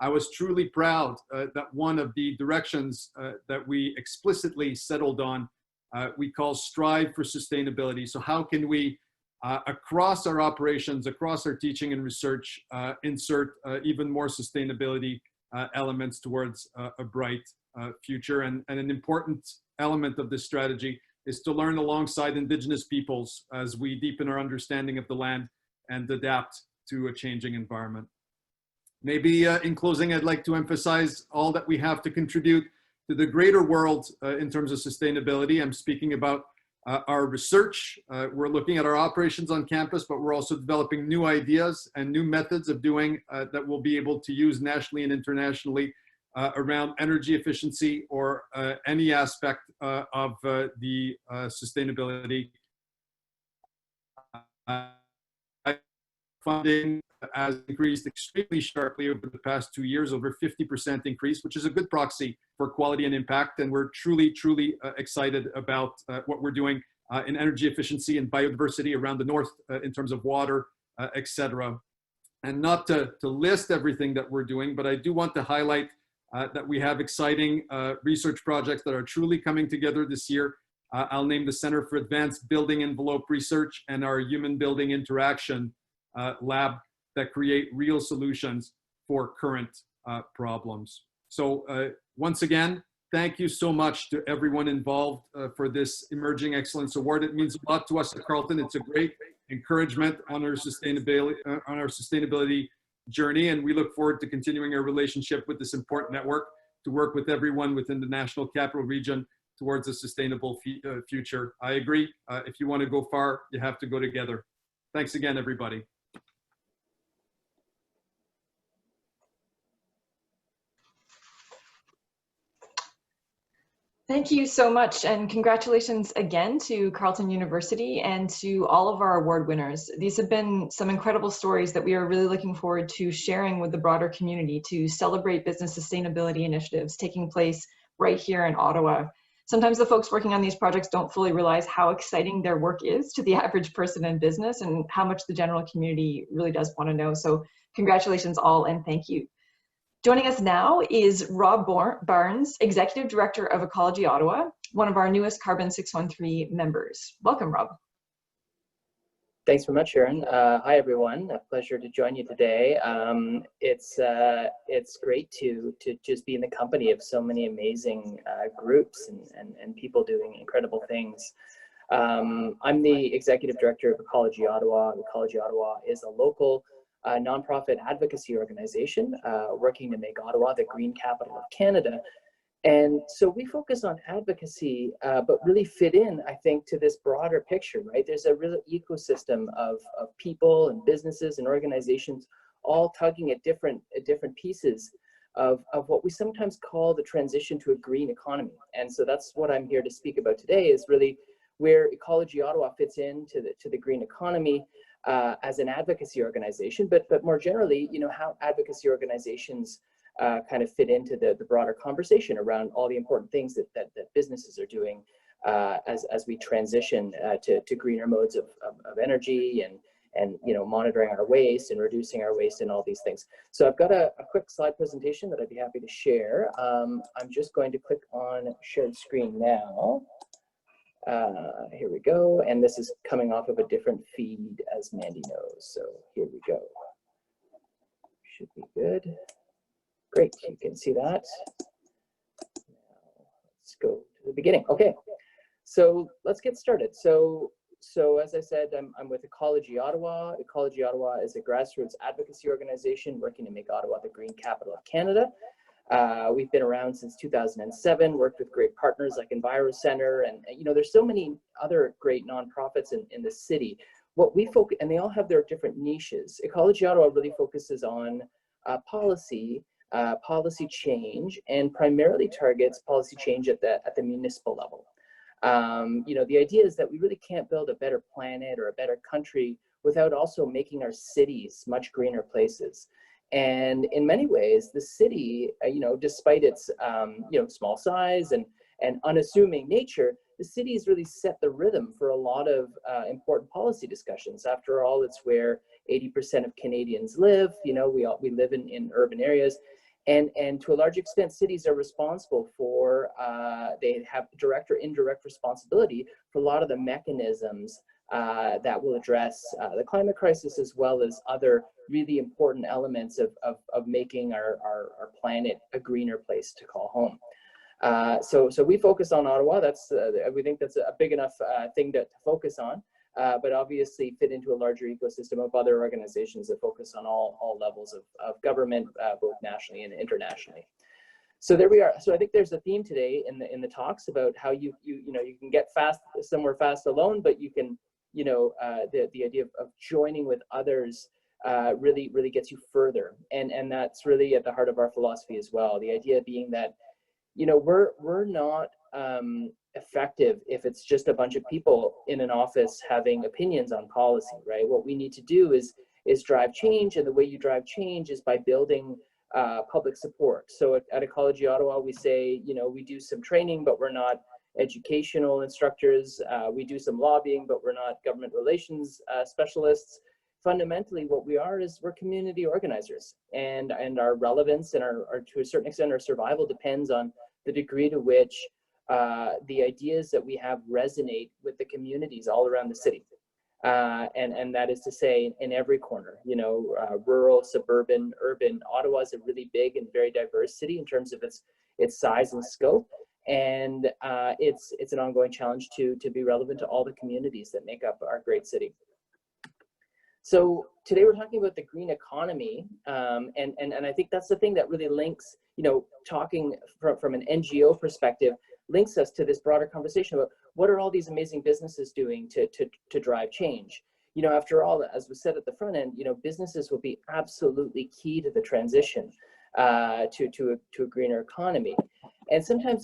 I was truly proud that one of the directions that we explicitly settled on, we call Strive for Sustainability. So how can we, across our operations, across our teaching and research, insert even more sustainability elements towards a bright future? And an important element of this strategy is to learn alongside Indigenous peoples as we deepen our understanding of the land and adapt to a changing environment. Maybe in closing, I'd like to emphasize all that we have to contribute to the greater world in terms of sustainability. I'm speaking about our research. We're looking at our operations on campus, but we're also developing new ideas and new methods of doing that we'll be able to use nationally and internationally around energy efficiency or any aspect of the sustainability. Funding has increased extremely sharply over the past 2 years, over 50% increase, which is a good proxy for quality and impact. And we're truly, truly excited about what we're doing in energy efficiency and biodiversity around the north in terms of water, etc. And not to list everything that we're doing, but I do want to highlight that we have exciting research projects that are truly coming together this year. I'll name the Center for Advanced Building Envelope Research and our Human Building Interaction lab that create real solutions for current problems. So once again, thank you so much to everyone involved for this Emerging Excellence Award. It means a lot to us at Carleton. It's a great encouragement on our sustainability journey, and we look forward to continuing our relationship with this important network to work with everyone within the National Capital Region towards a sustainable future. I agree. If you want to go far, you have to go together. Thanks again, everybody. Thank you so much, and congratulations again to Carleton University and to all of our award winners. These have been some incredible stories that we are really looking forward to sharing with the broader community to celebrate business sustainability initiatives taking place right here in Ottawa. Sometimes the folks working on these projects don't fully realize how exciting their work is to the average person in business and how much the general community really does want to know. So congratulations all, and thank you. Joining us now is Rob Barnes, Executive Director of Ecology Ottawa, one of our newest Carbon 613 members. Welcome, Rob. Thanks very much, Sharon. Hi, everyone. A pleasure to join you today. It's great to just be in the company of so many amazing groups and people doing incredible things. I'm the executive director of Ecology Ottawa. Ecology Ottawa is a local nonprofit advocacy organization working to make Ottawa the green capital of Canada. And so we focus on advocacy, but really fit in, I think, to this broader picture, right? There's a real ecosystem of people and businesses and organizations all tugging at different pieces of what we sometimes call the transition to a green economy. And so that's what I'm here to speak about today, is really where Ecology Ottawa fits into the green economy as an advocacy organization, but more generally, you know, how advocacy organizations kind of fit into the broader conversation around all the important things that businesses are doing as we transition to greener modes of energy and you know, monitoring our waste and reducing our waste and all these things. So I've got a quick slide presentation that I'd be happy to share. I'm just going to click on shared screen now. Here we go, and this is coming off of a different feed, as Mandy knows. So here we go. Should be good. Great, you can see that. Now, let's go to the beginning. Okay, so let's get started. So as I said, I'm with Ecology Ottawa. Ecology Ottawa is a grassroots advocacy organization working to make Ottawa the green capital of Canada. We've been around since 2007, worked with great partners like EnviroCentre, and you know, there's so many other great nonprofits in the city. What we focus, and they all have their different niches. Ecology Ottawa really focuses on policy change, and primarily targets policy change at the municipal level. You know, the idea is that we really can't build a better planet or a better country without also making our cities much greener places. And in many ways, the city, you know, despite its you know, small size and unassuming nature, the cities really set the rhythm for a lot of important policy discussions. After all, it's where 80% of Canadians live. You know, we live in urban areas. And to a large extent, cities are responsible for, they have direct or indirect responsibility for a lot of the mechanisms that will address the climate crisis, as well as other really important elements of making our planet a greener place to call home. So we focus on Ottawa. That's we think that's a big enough thing to focus on. But obviously fit into a larger ecosystem of other organizations that focus on all levels of government, both nationally and internationally. So there we are. So I think there's a theme today in the talks about how you can get somewhere fast alone, but you can, you know, the idea of joining with others really gets you further, and that's really at the heart of our philosophy as well. The idea being that, you know, we're not effective if it's just a bunch of people in an office having opinions on policy, right? What we need to do is drive change, and the way you drive change is by building public support. So at Ecology Ottawa, we say, you know, we do some training, but we're not educational instructors. We do some lobbying, but we're not government relations specialists. Fundamentally, what we are is we're community organizers, and our relevance and our to a certain extent, our survival depends on the degree to which the ideas that we have resonate with the communities all around the city. And that is to say, in every corner, you know, rural, suburban, urban. Ottawa is a really big and very diverse city in terms of its size and scope. And it's an ongoing challenge to be relevant to all the communities that make up our great city. So today we're talking about the green economy, and I think that's the thing that really links, you know, talking from an NGO perspective, links us to this broader conversation about what are all these amazing businesses doing to drive change. You know, after all, as was said at the front end, you know, businesses will be absolutely key to the transition to a greener economy. And sometimes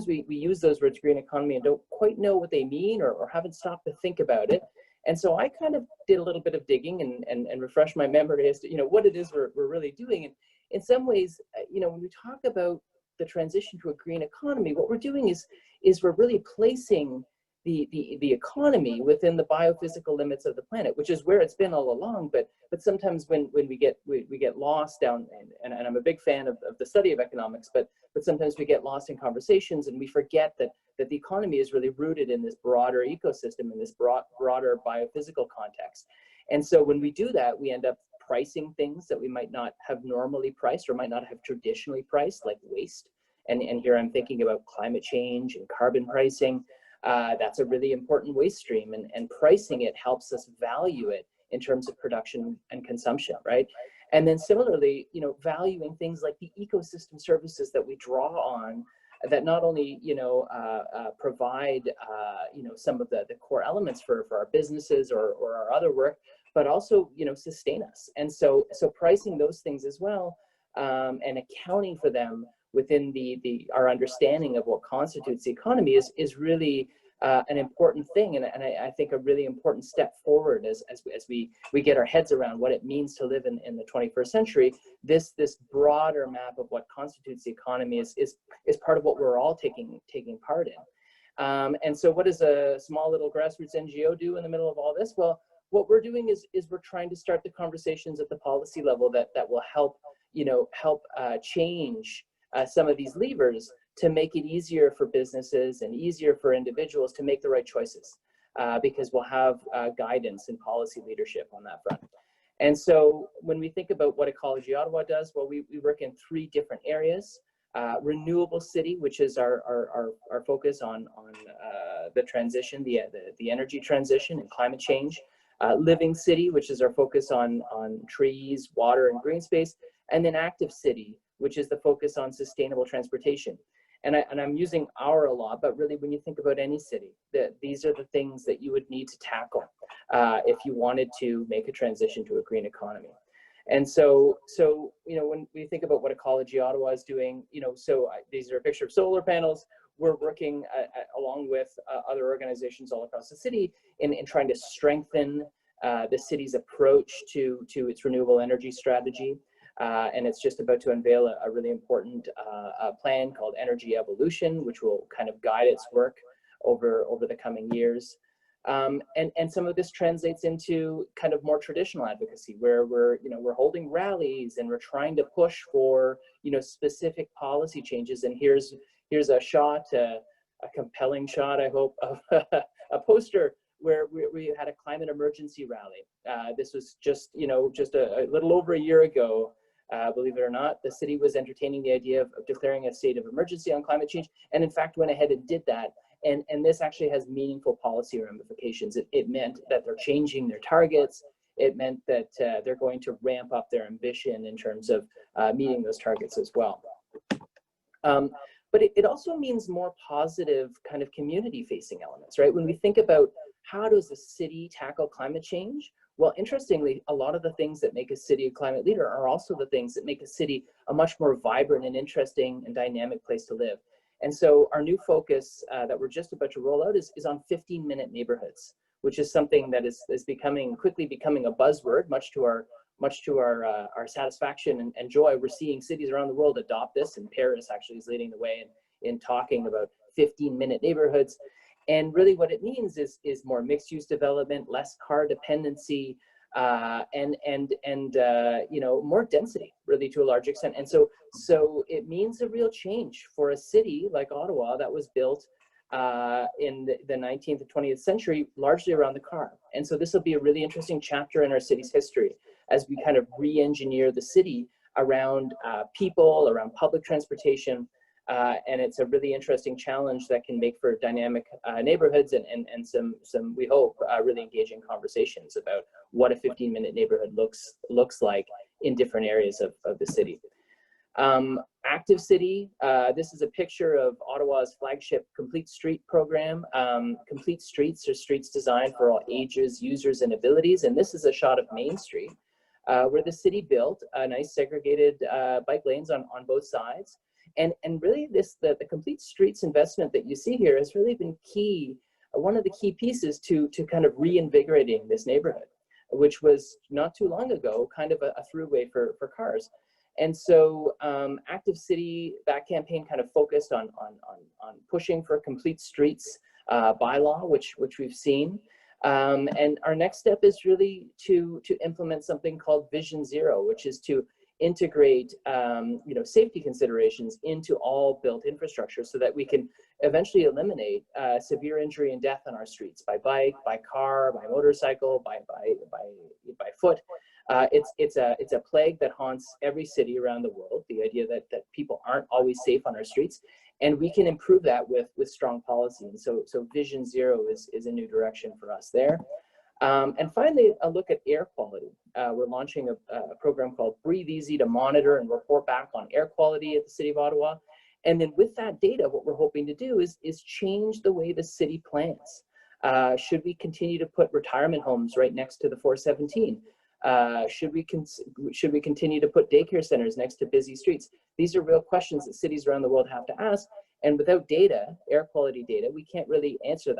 we use those words, green economy, and don't quite know what they mean or haven't stopped to think about it. And so I kind of did a little bit of digging and refreshed my memory as to, you know, what it is we're really doing. And in some ways, you know, when we talk about the transition to a green economy, what we're doing is we're really placing the economy within the biophysical limits of the planet, which is where it's been all along. But sometimes when we get lost down, and I'm a big fan of the study of economics, but sometimes we get lost in conversations and we forget that the economy is really rooted in this broader ecosystem, in this broader biophysical context. And so when we do that, we end up pricing things that we might not have normally priced or might not have traditionally priced, like waste. And here I'm thinking about climate change and carbon pricing. That's a really important waste stream, and pricing it helps us value it in terms of production and consumption, right? And then similarly, you know, valuing things like the ecosystem services that we draw on that not only, you know, provide, you know, some of the core elements for our businesses or our other work, but also, you know, sustain us. And so pricing those things as well, and accounting for them within our understanding of what constitutes the economy is really an important thing, and I think a really important step forward as we get our heads around what it means to live in the 21st century. This broader map of what constitutes the economy is part of what we're all taking part in. And so what does a small little grassroots NGO do in the middle of all this? Well, what we're doing is we're trying to start the conversations at the policy level that will help change some of these levers to make it easier for businesses and easier for individuals to make the right choices, because we'll have guidance and policy leadership on that front. And so when we think about what Ecology Ottawa does, well, we work in 3 different areas. Renewable City, which is our focus on the transition, the energy transition and climate change. Living City, which is our focus on trees, water, and green space. And then Active City, which is the focus on sustainable transportation. And I'm using our a lot, but really when you think about any city, these are the things that you would need to tackle if you wanted to make a transition to a green economy. And so you know, when we think about what Ecology Ottawa is doing, you know, these are a picture of solar panels. We're working along with other organizations all across the city in trying to strengthen the city's approach to its renewable energy strategy. And it's just about to unveil a really important plan called Energy Evolution, which will kind of guide its work over the coming years. And some of this translates into kind of more traditional advocacy, where we're holding rallies and we're trying to push for, you know, specific policy changes. And here's a shot, a compelling shot, I hope, of a poster where we had a climate emergency rally. This was just a little over a year ago. Believe it or not, the city was entertaining the idea of declaring a state of emergency on climate change, and in fact went ahead and did that. And this actually has meaningful policy ramifications. It meant that they're changing their targets. It meant that they're going to ramp up their ambition in terms of meeting those targets as well. But it also means more positive kind of community-facing elements, right? When we think about how does a city tackle climate change? Well, interestingly, a lot of the things that make a city a climate leader are also the things that make a city a much more vibrant and interesting and dynamic place to live. And so our new focus that we're just about to roll out is on 15-minute neighborhoods, which is something that is quickly becoming a buzzword, much to our satisfaction and joy. We're seeing cities around the world adopt this, and Paris actually is leading the way in talking about 15-minute neighborhoods. And really what it means is more mixed-use development, less car dependency, and you know, more density, really, to a large extent. And so it means a real change for a city like Ottawa that was built in the 19th and 20th century, largely around the car. And so this will be a really interesting chapter in our city's history as we kind of re-engineer the city around people, around public transportation. And it's a really interesting challenge that can make for dynamic neighborhoods and some we hope really engaging conversations about what a 15-minute neighborhood looks like in different areas of the city. Active City, this is a picture of Ottawa's flagship Complete Street program. Complete Streets are streets designed for all ages, users, and abilities. And this is a shot of Main Street, where the city built a nice segregated bike lanes on both sides. And really the Complete Streets investment that you see here has really been key, one of the key pieces to kind of reinvigorating this neighborhood, which was not too long ago kind of a throughway for cars. And so Active City, that campaign kind of focused on pushing for complete streets bylaw, which we've seen. And our next step is really to implement something called Vision Zero, which is to integrate safety considerations into all built infrastructure so that we can eventually eliminate severe injury and death on our streets by bike, by car, by motorcycle, by foot. It's a plague that haunts every city around the world, the idea that people aren't always safe on our streets, and we can improve that with strong policy. And so Vision Zero is a new direction for us there. And finally, a look at air quality. We're launching a program called Breathe Easy to monitor and report back on air quality at the City of Ottawa. And then with that data, what we're hoping to do is change the way the city plans. Should we continue to put retirement homes right next to the 417? Should we continue to put daycare centers next to busy streets? These are real questions that cities around the world have to ask. And without data, air quality data, we can't really answer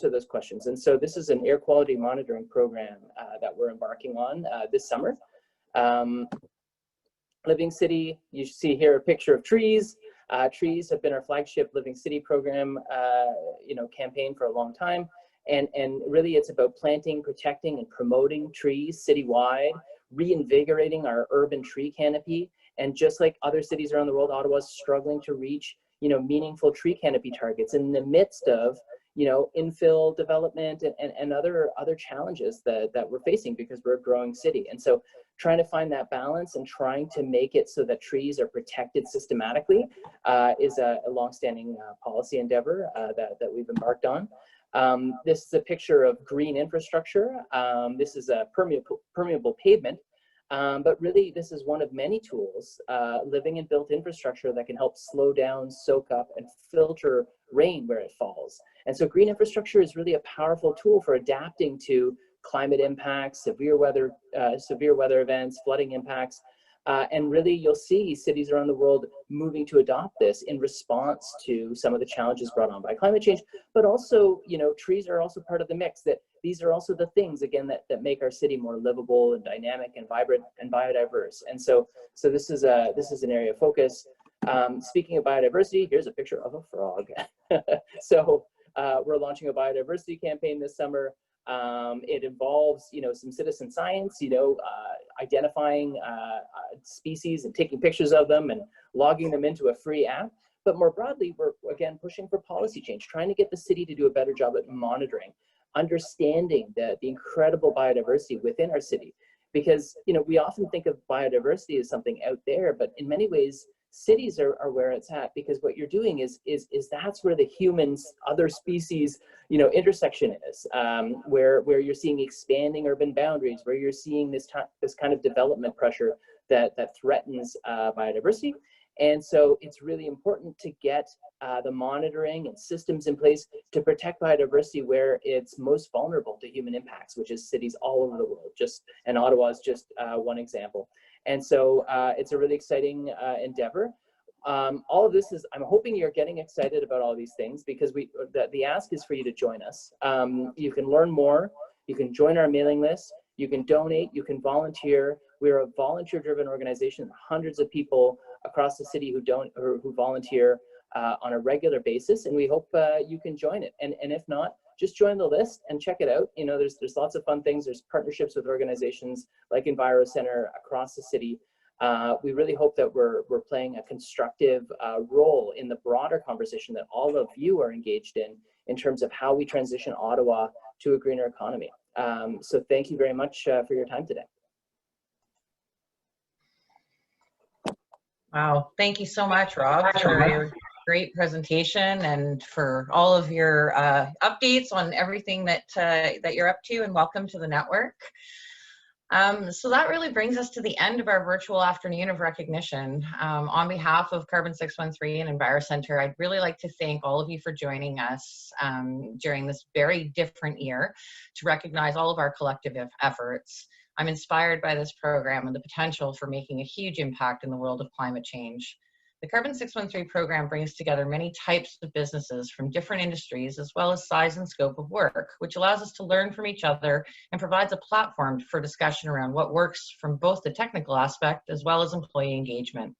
those questions. And so this is an air quality monitoring program that we're embarking on this summer. Living City, you see here a picture of trees. Trees have been our flagship Living City program, campaign for a long time. And really it's about planting, protecting, and promoting trees citywide, reinvigorating our urban tree canopy. And just like other cities around the world, Ottawa's struggling to reach, meaningful tree canopy targets in the midst of, infill development and other challenges that we're facing because we're a growing city. And so trying to find that balance and trying to make it so that trees are protected systematically is a longstanding policy endeavor that we've embarked on. This is a picture of green infrastructure. This is a permeable pavement, but really this is one of many tools, living in built infrastructure that can help slow down, soak up, and filter rain where it falls. And so green infrastructure is really a powerful tool for adapting to climate impacts, severe weather events, flooding impacts. And really, you'll see cities around the world moving to adopt this in response to some of the challenges brought on by climate change. But also, trees are also part of the mix. That these are also the things, again, that make our city more livable and dynamic and vibrant and biodiverse. And so this is an area of focus. Speaking of biodiversity, here's a picture of a frog. So we're launching a biodiversity campaign this summer. It involves, some citizen science, identifying species and taking pictures of them and logging them into a free app. But more broadly, we're again pushing for policy change, trying to get the city to do a better job at monitoring, understanding the incredible biodiversity within our city. Because, we often think of biodiversity as something out there, but in many ways, cities are where it's at, because what you're doing is that's where the humans, other species, intersection is, where you're seeing expanding urban boundaries, where you're seeing this kind of development pressure that threatens biodiversity. And so it's really important to get the monitoring and systems in place to protect biodiversity where it's most vulnerable to human impacts, which is cities all over the world. And Ottawa is just one example. And so it's a really exciting endeavor. All of this is, I'm hoping you're getting excited about all these things, because the ask is for you to join us. You can learn more, you can join our mailing list, you can donate, you can volunteer. We're a volunteer-driven organization, hundreds of people across the city who volunteer on a regular basis, and we hope you can join it. And if not, just join the list and check it out. There's lots of fun things. There's partnerships with organizations like Enviro Center across the city. We really hope that we're playing a constructive role in the broader conversation that all of you are engaged in terms of how we transition Ottawa to a greener economy. So thank you very much for your time today. Wow, thank you so much, Rob, for your great presentation and for all of your updates on everything that you're up to, and welcome to the network. So that really brings us to the end of our virtual afternoon of recognition. On behalf of Carbon 613 and Enviro Center, I'd really like to thank all of you for joining us during this very different year to recognize all of our collective efforts. I'm inspired by this program and the potential for making a huge impact in the world of climate change. The Carbon 613 program brings together many types of businesses from different industries, as well as size and scope of work, which allows us to learn from each other and provides a platform for discussion around what works from both the technical aspect as well as employee engagement.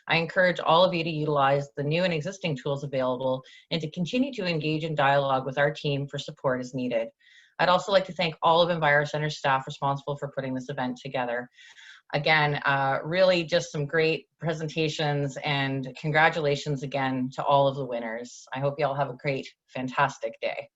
I encourage all of you to utilize the new and existing tools available and to continue to engage in dialogue with our team for support as needed. I'd also like to thank all of EnviroCenter's staff responsible for putting this event together. Again, really just some great presentations, and congratulations again to all of the winners. I hope you all have a great, fantastic day.